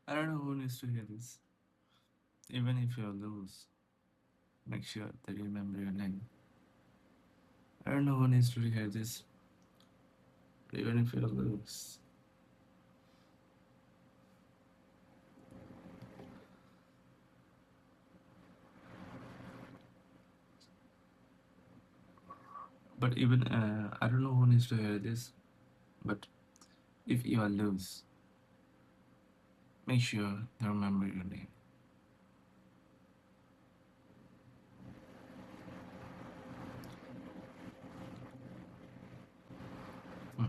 I don't know who needs to hear this. Even if you lose, make sure that you remember your name. I don't know who needs to hear this. Even if you lose. But even, I don't know who needs to hear this. But if you are lose, make sure you remember your name. Hmm.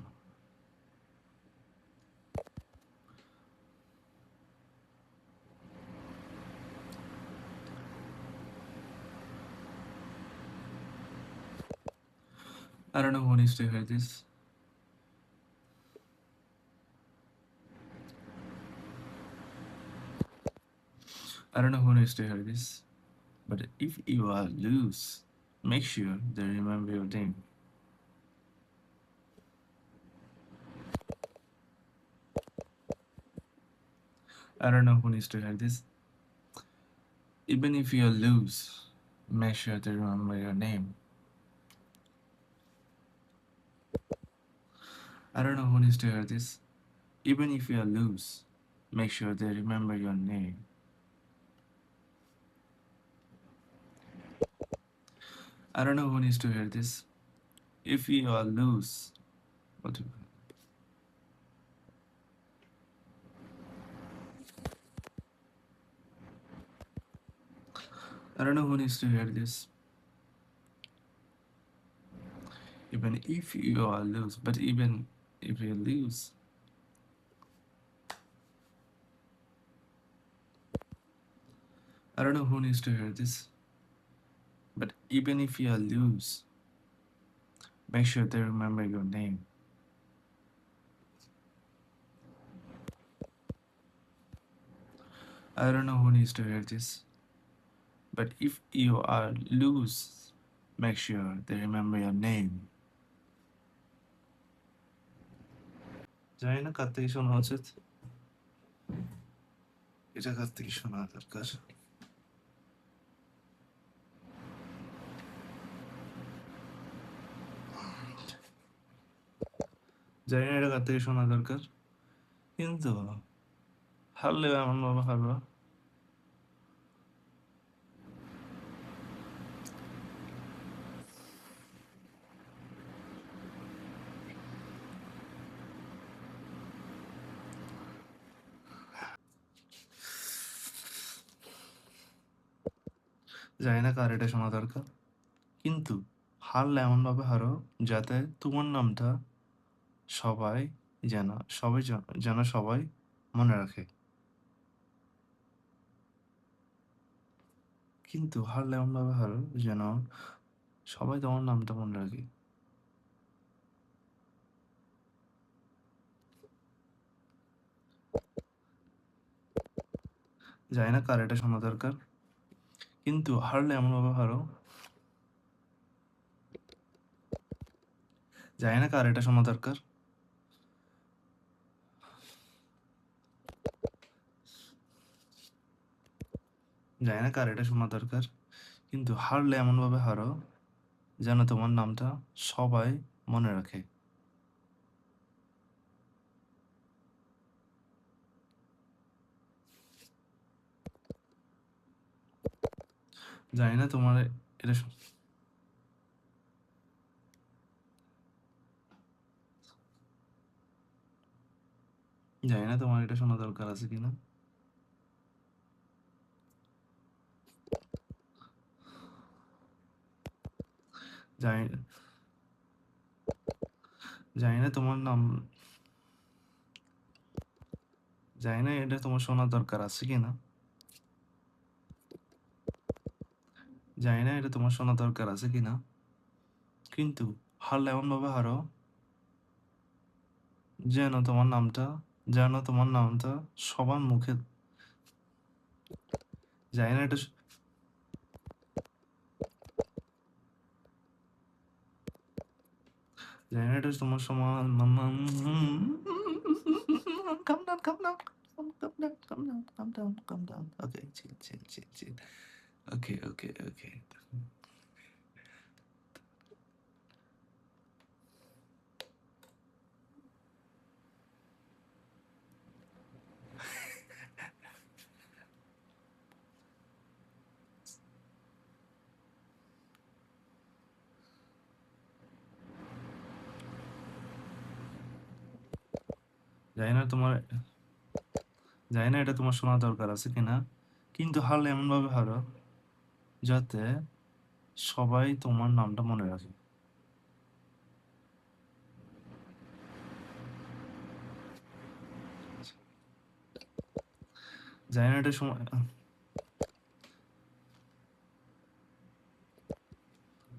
I don't know who needs to hear this. I don't know who needs to hear this. But if you are lose, make sure they remember your name. I don't know who needs to hear this. Even if you lose, make sure they remember your name. I don't know who needs to hear this. Even if you lose, make sure they remember your name. I don't know who needs to hear this. If you are lose, what do- I don't know who needs to hear this. Even if you are lose, but even if you lose, I don't know who needs to hear this. But even if you lose, make sure they remember your name. I don't know who needs to hear this. But if you are lose, make sure they remember your name. জানি না কার থেকে শোনা উচিত, এটা কার থেকে শোনা দরকার। জানি না এটা কার থেকে শোনা দরকার, কিন্তু হারলেও এমনভাবে হারবা জানি না কার এটা শোনা দরকার, কিন্তু হারলে এমনভাবে হারো যাতে তোমার নামটা সবাই যেন সবাই যেন সবাই মনে রাখে। কিন্তু হারলে এমনভাবে হারো যেন সবাই তোমার নামটা মনে রাখে। জানি না কার এটা শোনা দরকার, কিন্তু হারলে এমনভাবে হারো, জানি না কার এটা শোনা দরকার, জানি না কার এটা শোনা দরকার, কিন্তু হারলে এমনভাবে হারো যেন তোমার নামটা সবাই মনে রাখে। জানি না তোমার এটা জানি না তোমার এটা শোনা দরকার আছে কিনা। জানি জানি না তোমার নাম, জানি না এটা তোমার শোনা দরকার আছে কিনা। জানি না এটা তোমার শোনা দরকার আছে কিনা, কিন্তু হারলে এমনভাবে হারো যেন তোমার নামটা যেন তোমার নামটা সবার মুখে, জানি না এটা জানি না এটা তোমার সমান কাম ডান calm down. Okay, chill. Okay. জানি না তোমার জানি না এটা তোমার শোনা দরকার আছে কিনা, কিন্তু হারলে এমনভাবে হারো যাতে সবাই তোমার নামটা মনে রাখে। জানি না এটা সময়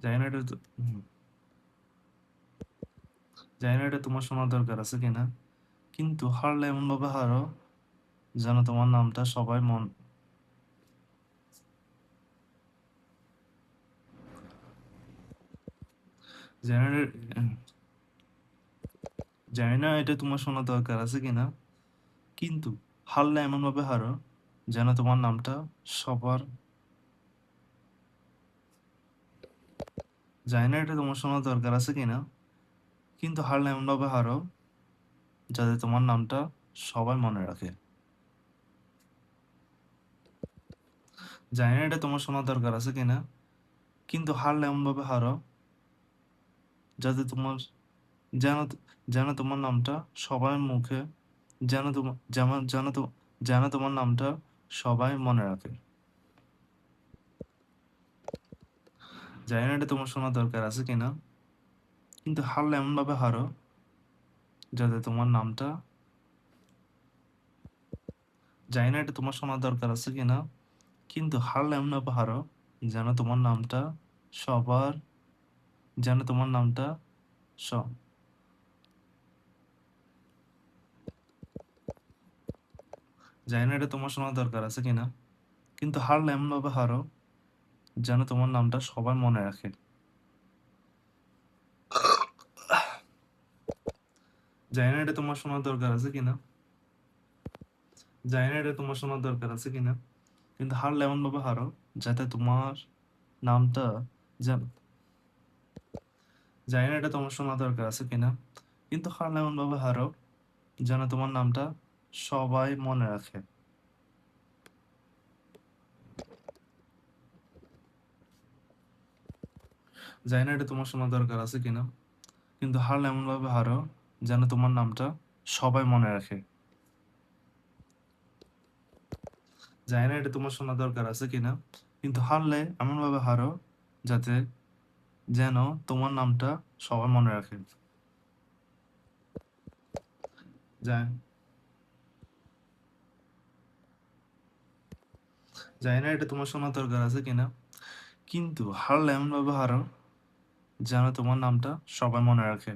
জানি না এটা জানি না এটা তোমার শোনা দরকার আছে কিনা, কিন্তু হারলে এমনভাবে হারো যেন তোমার নামটা সবাই জানি না জানি না এটা তোমার শোনা দরকার আছে কিনা, কিন্তু হারলে এমনভাবে হারো যেন তোমার নামটা সবার জানি না এটা তোমার শোনা দরকার আছে কিনা, কিন্তু হারলে এমনভাবে হারো যাতে তোমার নামটা সবাই মনে রাখে। জানি না এটা তোমার শোনা দরকার আছে কিনা, কিন্তু হারলে এমনভাবে হারো যাতে তোমার যেন যেন তোমার নামটা সবার মুখে যেন তোমার যেমন যেন তোমার নামটা সবাই মনে রাখে। জানি না এটা তোমার শোনা দরকার আছে কিনা, কিন্তু হারলে এমনভাবে হারো যাতে তোমার নামটা জানি না এটা তোমার শোনা দরকার আছে কিনা, কিন্তু হারলে এমনভাবে হারো যেন তোমার নামটা সবার যেন তোমার নামটা স জানি না এটা তোমার শোনা দরকার আছে কিনা, কিন্তু হারলে এমনভাবে হারো যেন তোমার নামটা সবাই মনে রাখে। জানি না এটা তোমার শোনার দরকার আছে কিনা জানি না এটা তোমার শোনার দরকার আছে কিনা, কিন্তু হারলে এমনভাবে হারো যাতে তোমার নামটা যেন জানি না এটা তোমার শোনা দরকার আছে কিনা, কিন্তু হারলে এমনভাবে হারো যেন তোমার নামটা সবাই মনে রাখে। জানি না এটা তোমার শোনা দরকার আছে কিনা, কিন্তু হারলে এমনভাবে হারো যেন তোমার নামটা সবাই মনে রাখে। জানি না এটা তোমার শোনা দরকার আছে কিনা, কিন্তু হারলে এমনভাবে হারো যাতে যেন তোমার নামটা সবাই মনে রাখে। জানি জানি না এটা তোমার শোনা দরকার আছে কিনা, কিন্তু হারলে এমনভাবে হারো যেন তোমার নামটা সবাই মনে রাখে।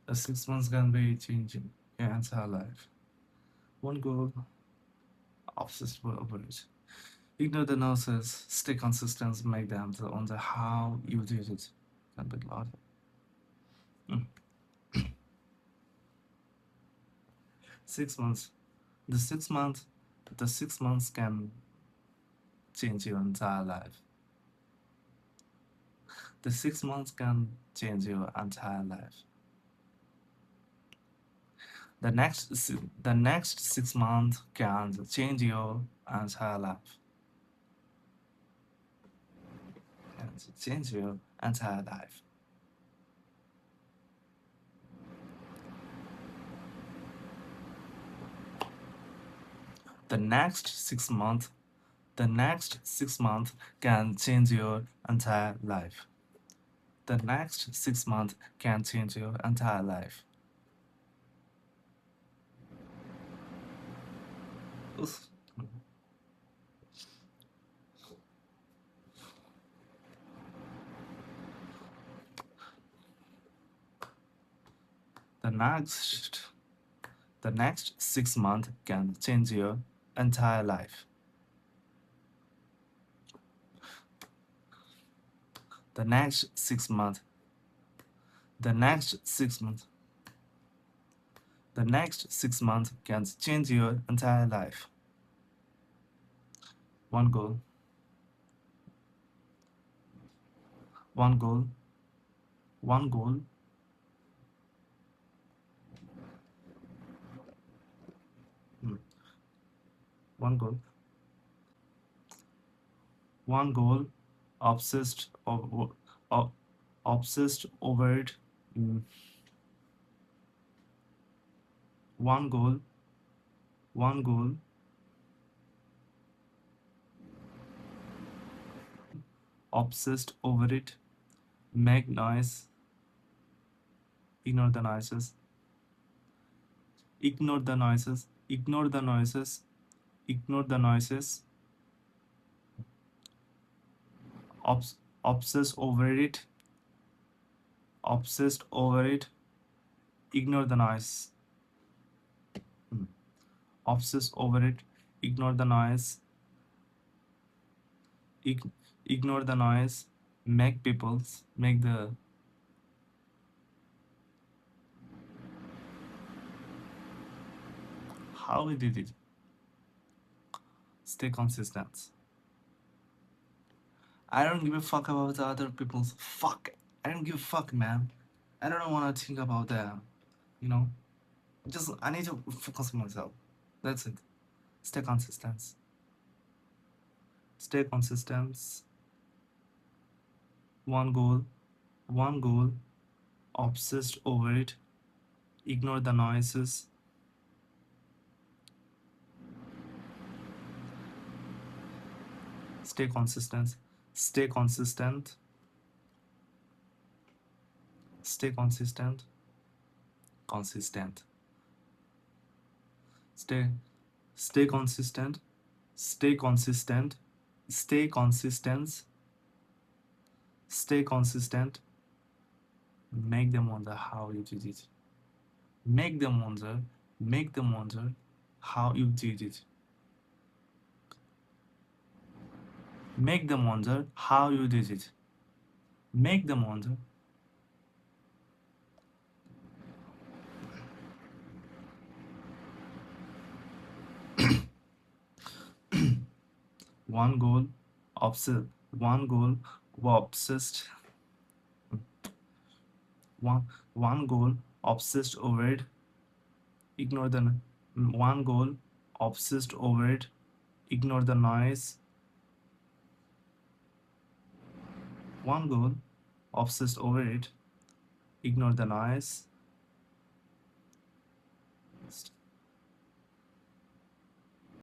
The 6 months can be changing your entire life. One goal, obsessed with it. Ignore the nurses, stay consistent, make the answer on the how you did it can be larger. Mm. 6 months. The 6 months, the 6 months can change your entire life. The 6 months can change your entire life. The next 6 months can change your entire life. Can change your entire life. The next 6 months, the next 6 months can change your entire life. The next 6 months can change your entire life. Oof. The next the next 6 months can change your entire life. The next 6 months, the next 6 months, the next 6 months can change your entire life. One goal, one goal, one goal, hmm, one goal, one goal, obsessed obsessed over it. mm, One goal, one goal, obsessed over it. Make noise, ignore the noises, ignore the noises, ignore the noises, ignore the noises. Obsess over it, obsessed over it. Ignore the noise. Hmm. Obsess over it. Ignore the noise. Ig- Ignore the noise. Make the. How we did it? Stay consistent. I don't give a fuck about the other people's. Fuck. I don't give a fuck, man. I don't want to think about them. You know. Just I need to focus on myself. That's it. Stay consistent. Stay consistent. One goal. One goal. Obsessed over it. Ignore the noises. Stay consistent. Stay consistent. Stay consistent. Consistent. Stay. Stay consistent. Stay consistent. Stay consistent. Stay consistent. Make them wonder how you did it. Make them wonder. Make them wonder how you did it. Make them wonder how you did it. Make them wonder. One goal, obsessed. One goal, obsessed. One goal, obsessed over it. Ignore the one goal, obsessed over it. Ignore the noise. One goal, obsessed over it. Ignore the noise.